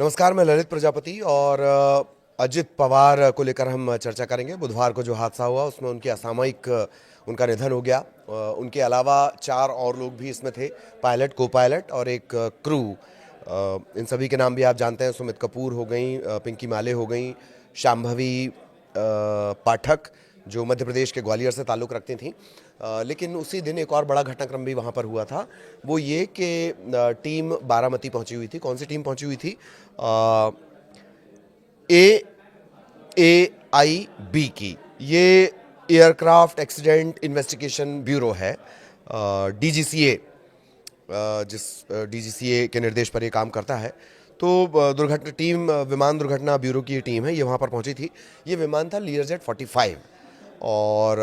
नमस्कार, मैं ललित प्रजापति और अजित पवार को लेकर हम चर्चा करेंगे। बुधवार को जो हादसा हुआ उसमें उनकी असामयिक उनका निधन हो गया। उनके अलावा 4 और लोग भी इसमें थे, पायलट, को पायलट और एक क्रू। इन सभी के नाम भी आप जानते हैं। सुमित कपूर हो गई, पिंकी माले हो गई, शांभवी पाठक जो मध्य प्रदेश के ग्वालियर से ताल्लुक़ रखती थी। लेकिन उसी दिन एक और बड़ा घटनाक्रम भी वहाँ पर हुआ था। वो ये कि टीम बारामती पहुँची हुई थी। कौन सी टीम पहुँची हुई थी? AAIB की। ये एयरक्राफ्ट एक्सीडेंट इन्वेस्टिगेशन ब्यूरो है, DGCA, जिस DGCA के निर्देश पर ये काम करता है। तो दुर्घटना टीम, विमान दुर्घटना ब्यूरो की ये टीम है, ये वहाँ पर पहुँची थी। ये विमान था लीयरजेट 45 और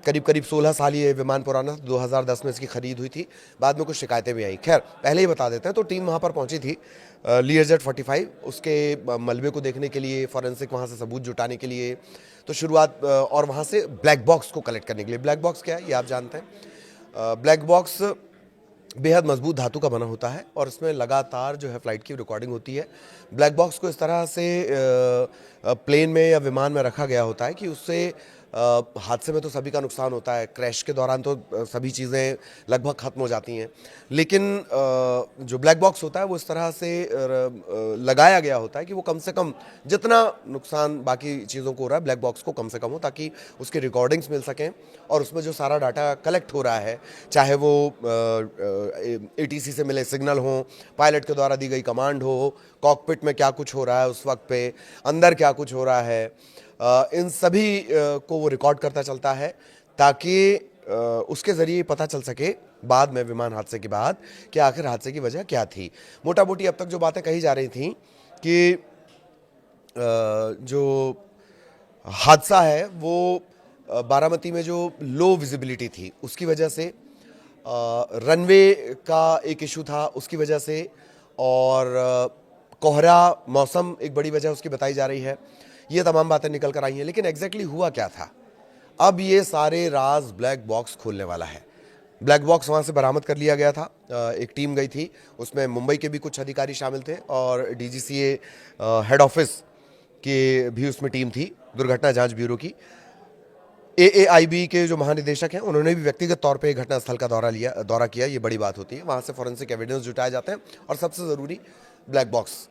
करीब करीब 16 साल ये विमान पुराना था। 2010 में इसकी खरीद हुई थी। बाद में कुछ शिकायतें भी आई। खैर, पहले ही बता देते हैं। तो टीम वहाँ पर पहुँची थी लीयरजेट 45, उसके मलबे को देखने के लिए, फॉरेंसिक वहाँ से सबूत जुटाने के लिए। तो शुरुआत और वहाँ से ब्लैक बॉक्स को कलेक्ट करने के लिए। ब्लैक बॉक्स क्या है ये आप जानते हैं। ब्लैक बॉक्स बेहद मजबूत धातु का बना होता है और इसमें लगातार जो है फ्लाइट की रिकॉर्डिंग होती है। ब्लैक बॉक्स को इस तरह से प्लेन में या विमान में रखा गया होता है कि उससे हादसे में तो सभी का नुकसान होता है। क्रैश के दौरान तो सभी चीज़ें लगभग ख़त्म हो जाती हैं, लेकिन जो ब्लैक बॉक्स होता है वो इस तरह से लगाया गया होता है कि वो कम से कम जितना नुकसान बाकी चीज़ों को हो रहा है, ब्लैक बॉक्स को कम से कम हो, ताकि उसके रिकॉर्डिंग्स मिल सकें और उसमें जो सारा डाटा कलेक्ट हो रहा है, चाहे वो ATC से मिले सिग्नल हो, पायलट के द्वारा दी गई कमांड हो, कॉकपिट में क्या कुछ हो रहा है उस वक्त पे, अंदर क्या कुछ हो रहा है, इन सभी को वो रिकॉर्ड करता चलता है, ताकि उसके ज़रिए पता चल सके बाद में, विमान हादसे के बाद, कि आखिर हादसे की वजह क्या थी। मोटा मोटी अब तक जो बातें कही जा रही थी कि जो हादसा है वो बारामती में जो लो विजिबिलिटी थी उसकी वजह से, रनवे का एक इशू था उसकी वजह से, और कोहरा, मौसम एक बड़ी वजह उसकी बताई जा रही है। ये तमाम बातें निकल कर आई हैं, लेकिन एग्जैक्टली हुआ क्या था? अब ये सारे राज ब्लैक बॉक्स खोलने वाला है। ब्लैक बॉक्स वहाँ से बरामद कर लिया गया था। एक टीम गई थी, उसमें मुंबई के भी कुछ अधिकारी शामिल थे और DGCA हेड ऑफिस की भी उसमें टीम थी, दुर्घटना जांच ब्यूरो की। AAIB के जो महानिदेशक हैं उन्होंने भी व्यक्तिगत तौर पे घटनास्थल का दौरा किया। ये बड़ी बात होती है। वहाँ से फॉरेंसिक एविडेंस जुटाए जाते हैं और सबसे ज़रूरी ब्लैक बॉक्स।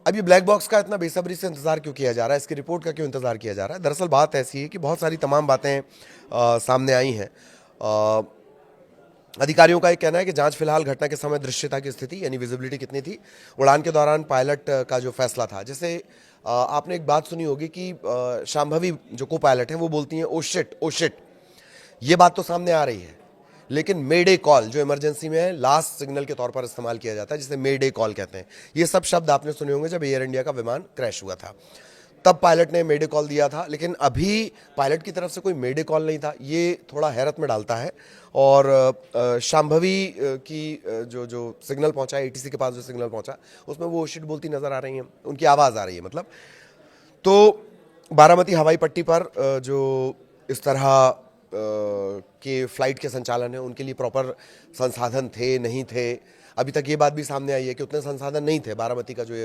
अब ये ब्लैक बॉक्स का इतना बेसब्री से इंतजार क्यों किया जा रहा है, इसकी रिपोर्ट का क्यों इंतजार किया जा रहा है? दरअसल बात ऐसी है कि बहुत सारी तमाम बातें सामने आई हैं। अधिकारियों का एक कहना है कि जांच फिलहाल घटना के समय दृश्यता की स्थिति यानी विजिबिलिटी कितनी थी, उड़ान के दौरान पायलट का जो फैसला था। जैसे आपने एक बात सुनी होगी कि शांभवी जो को पायलट है वो बोलती हैं ओ शिट ओ शिट। ये बात तो सामने आ रही है, लेकिन मेडे कॉल जो इमरजेंसी में लास्ट सिग्नल के तौर पर इस्तेमाल किया जाता है, जिसे मेडे कॉल कहते हैं, ये सब शब्द आपने सुने होंगे जब एयर इंडिया का विमान क्रैश हुआ था, तब पायलट ने मेडे कॉल दिया था। लेकिन अभी पायलट की तरफ से कोई मेडे कॉल नहीं था। ये थोड़ा हैरत में डालता है। और शांभवी की जो जो सिग्नल पहुंचा, ATC के पास जो सिग्नल पहुंचा, उसमें वो शिट बोलती नजर आ रही हैं, उनकी आवाज़ आ रही है मतलब। तो बारामती हवाई पट्टी पर जो इस तरह के फ्लाइट के संचालन है, उनके लिए प्रॉपर संसाधन थे नहीं थे। अभी तक ये बात भी सामने आई है कि उतने संसाधन नहीं थे बारामती का जो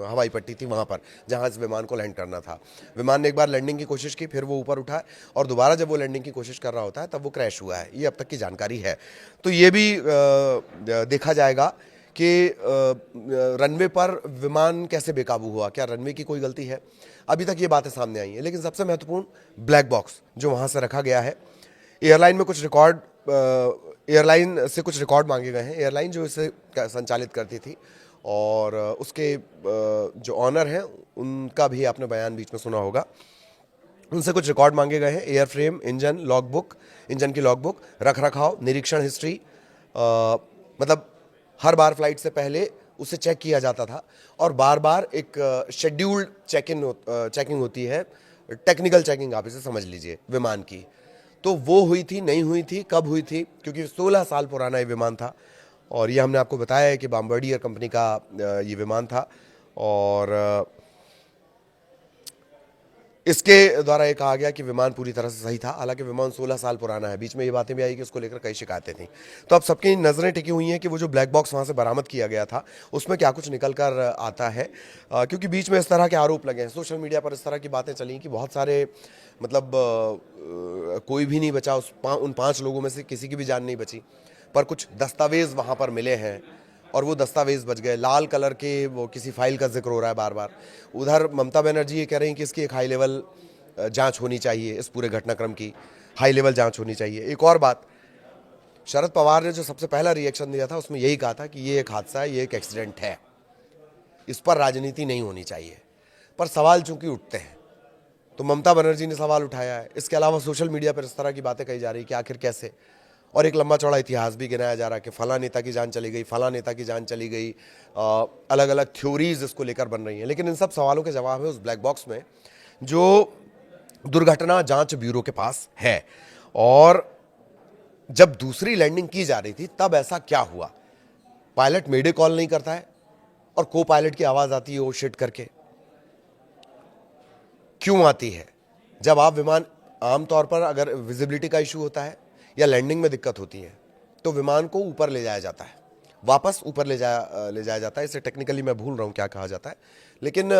हवाई पट्टी थी वहाँ पर, जहाँ इस विमान को लैंड करना था। विमान ने एक बार लैंडिंग की कोशिश की, फिर वो ऊपर उठा और दोबारा जब वो लैंडिंग की कोशिश कर रहा होता है तब वो क्रैश हुआ है। ये अब तक की जानकारी है। तो ये भी देखा जाएगा कि रनवे पर विमान कैसे बेकाबू हुआ, क्या रनवे की कोई गलती है? अभी तक ये बातें सामने आई हैं, लेकिन सबसे महत्वपूर्ण ब्लैक बॉक्स जो वहाँ से रखा गया है। एयरलाइन में कुछ रिकॉर्ड, एयरलाइन से कुछ रिकॉर्ड मांगे गए हैं। एयरलाइन जो इसे संचालित करती थी और उसके जो ऑनर हैं उनका भी आपने बयान बीच में सुना होगा। उनसे कुछ रिकॉर्ड मांगे गए हैं। Air frame, engine log book, engine की लॉग बुक, रख रखाव, निरीक्षण हिस्ट्री। मतलब हर बार फ्लाइट से पहले उसे चेक किया जाता था और बार बार एक शेड्यूल्ड चेकिंग होती है, टेक्निकल चेकिंग आप इसे समझ लीजिए विमान की। तो वो हुई थी, नहीं हुई थी, कब हुई थी? क्योंकि 16 साल पुराना ये विमान था और ये हमने आपको बताया है कि बॉम्बार्डियर कंपनी का ये विमान था। और इसके द्वारा ये कहा गया कि विमान पूरी तरह से सही था, हालांकि विमान 16 साल पुराना है। बीच में ये बातें भी आई कि उसको लेकर कई शिकायतें थी। तो अब सबकी नज़रें टिकी हुई हैं कि वो जो ब्लैक बॉक्स वहाँ से बरामद किया गया था उसमें क्या कुछ निकल कर आता है, क्योंकि बीच में इस तरह के आरोप लगे हैं, सोशल मीडिया पर इस तरह की बातें चली कि बहुत सारे मतलब कोई भी नहीं बचा, उन 5 लोगों में से किसी की भी जान नहीं बची, पर कुछ दस्तावेज वहाँ पर मिले हैं और वो दस्तावेज बच गए। लाल कलर के वो किसी फाइल का जिक्र हो रहा है बार बार। उधर ममता बनर्जी ये कह रही हैं कि इसकी एक हाई लेवल जांच होनी चाहिए, इस पूरे घटनाक्रम की हाई लेवल जांच होनी चाहिए। एक और बात, शरद पवार ने जो सबसे पहला रिएक्शन दिया था उसमें यही कहा था कि ये एक हादसा है, ये एक एक्सीडेंट है, इस पर राजनीति नहीं होनी चाहिए। पर सवाल चूंकि उठते हैं तो ममता बनर्जी ने सवाल उठाया है। इसके अलावा सोशल मीडिया पर इस तरह की बातें कही जा रही कि आखिर कैसे, और एक लंबा चौड़ा इतिहास भी गिनाया जा रहा है कि फला नेता की जान चली गई, फला नेता की जान चली गई, अलग अलग थ्योरीज इसको लेकर बन रही हैं। लेकिन इन सब सवालों के जवाब है उस ब्लैक बॉक्स में जो दुर्घटना जांच ब्यूरो के पास है। और जब दूसरी लैंडिंग की जा रही थी तब ऐसा क्या हुआ? पायलट मेडे कॉल नहीं करता है और को पायलट की आवाज आती है ओ शिट करके, क्यों आती है? जब आप विमान, आमतौर पर अगर विजिबिलिटी का इशू होता है या लैंडिंग में दिक्कत होती है तो विमान को ऊपर ले जाया जाता है, वापस ऊपर ले जाया जाता है। इसे टेक्निकली मैं भूल रहा हूँ क्या कहा जाता है, लेकिन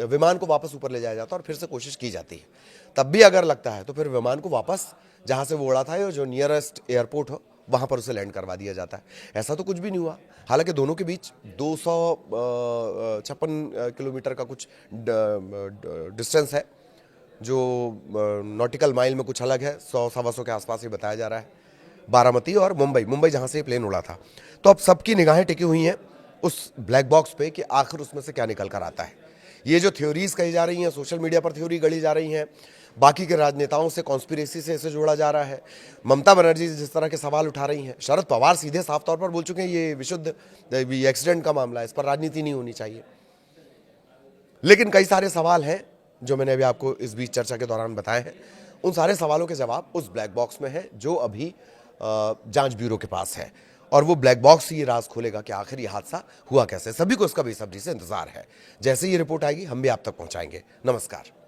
विमान को वापस ऊपर ले जाया जाता है और फिर से कोशिश की जाती है। तब भी अगर लगता है तो फिर विमान को वापस जहाँ से वो उड़ा था, जो नियरेस्ट एयरपोर्ट हो, वहाँ पर उसे लैंड करवा दिया जाता है। ऐसा तो कुछ भी नहीं हुआ। हालांकि दोनों के बीच 256 किलोमीटर का कुछ डिस्टेंस है, जो नॉटिकल माइल में कुछ अलग है, 100-125 के आसपास ही बताया जा रहा है। बारामती और मुंबई जहां से प्लेन उड़ा था। तो अब सबकी निगाहें टिकी हुई हैं उस ब्लैक बॉक्स पे कि आखिर उसमें से क्या निकल कर आता है। ये जो थ्योरीज कही जा रही हैं, सोशल मीडिया पर थ्योरी गढ़ी जा रही हैं, बाकी के राजनेताओं से कॉन्स्पिरेसी से इसे जोड़ा जा रहा है, ममता बनर्जी जिस तरह के सवाल उठा रही हैं, शरद पवार सीधे साफ तौर पर बोल चुके हैं ये विशुद्ध एक्सीडेंट का मामला है, इस पर राजनीति नहीं होनी चाहिए। लेकिन कई सारे सवाल हैं जो मैंने अभी आपको इस बीच चर्चा के दौरान बताए हैं। उन सारे सवालों के जवाब उस ब्लैक बॉक्स में है जो अभी जांच ब्यूरो के पास है, और वो ब्लैक बॉक्स ही राज खोलेगा कि आखिर ये हादसा हुआ कैसे। सभी को इसका बेसब्री से इंतजार है। जैसे ही रिपोर्ट आएगी हम भी आप तक पहुंचाएंगे। नमस्कार।